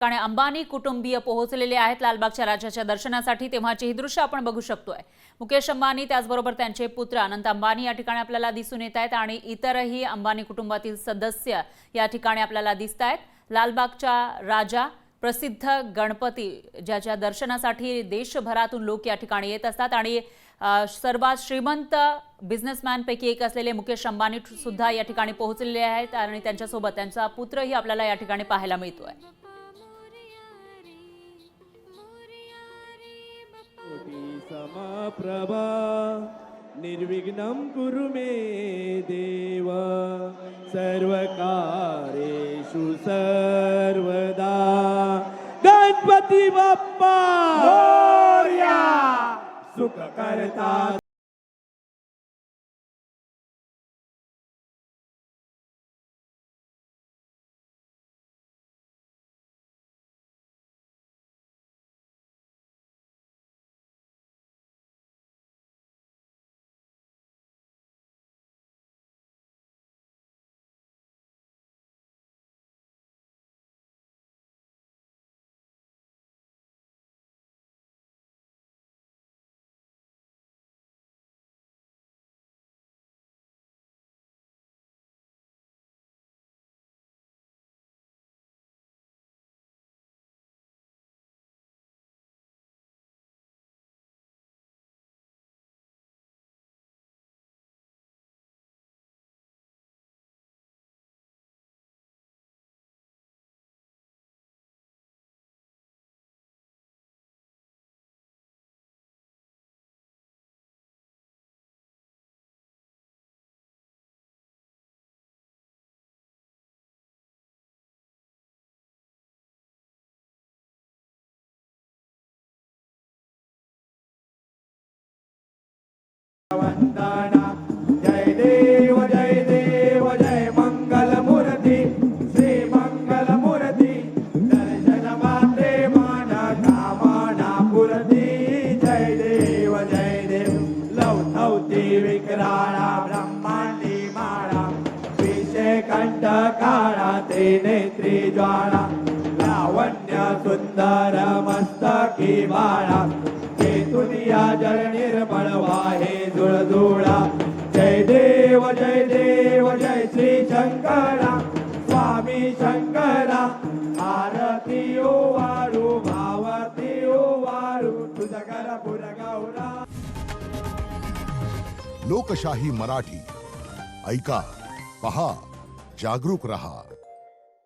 कारण अंबानी कुटुंबीय पोहोचलेले आहेत लालबागच्या राजाच्या दर्शनासाठी। तेव्हाची ही दृश्य आपण बघू शकतोय। मुकेश अंबानी त्याचबरोबर त्यांचे पुत्र अनंत अंबानी या ठिकाणी आपल्याला दिसून येत आहेत आणि इतरही अंबानी कुटुंबातील सदस्य या ठिकाणी आपल्याला दिसत आहेत। लालबागचा राजा प्रसिद्ध गणपती ज्याच्या दर्शनासाठी देशभरातून लोक या ठिकाणी येत असतात आणि सर्वात श्रीमंत बिझनेसमॅन पैकी एक असलेले मुकेश अंबानी सुद्धा या ठिकाणी पोहोचलेले आहेत आणि त्यांच्यासोबत त्यांचा पुत्रही आपल्याला या ठिकाणी पाहायला मिळतोय। समप्रभा निर्विघ्नं कुरु मे देव सर्वकार्येषु सर्वदा गणपती बाप्पा मोरया सुख करता। वंदना जय देव जय मंगल मूर्ति श्री मंगल मूर्ति दर्शन मात्रे मान कामना पूर्ति जय देव लवथवती विक्राळा ब्रह्मांडी माळा विषय कंठ काळा त्रिनेत्री ज्वाळा लावण्य सुंदर मस्तकी बाळा दुनिया जल निर्मळ वाहे जुळजुळा जय देव जय श्री शंकरा स्वामी शंकरा आरती ओवाळू भावती ओवाळू तुझ कर पुरगौरा। लोकशाही मराठी ऐका, पहा, जागरूक रहा।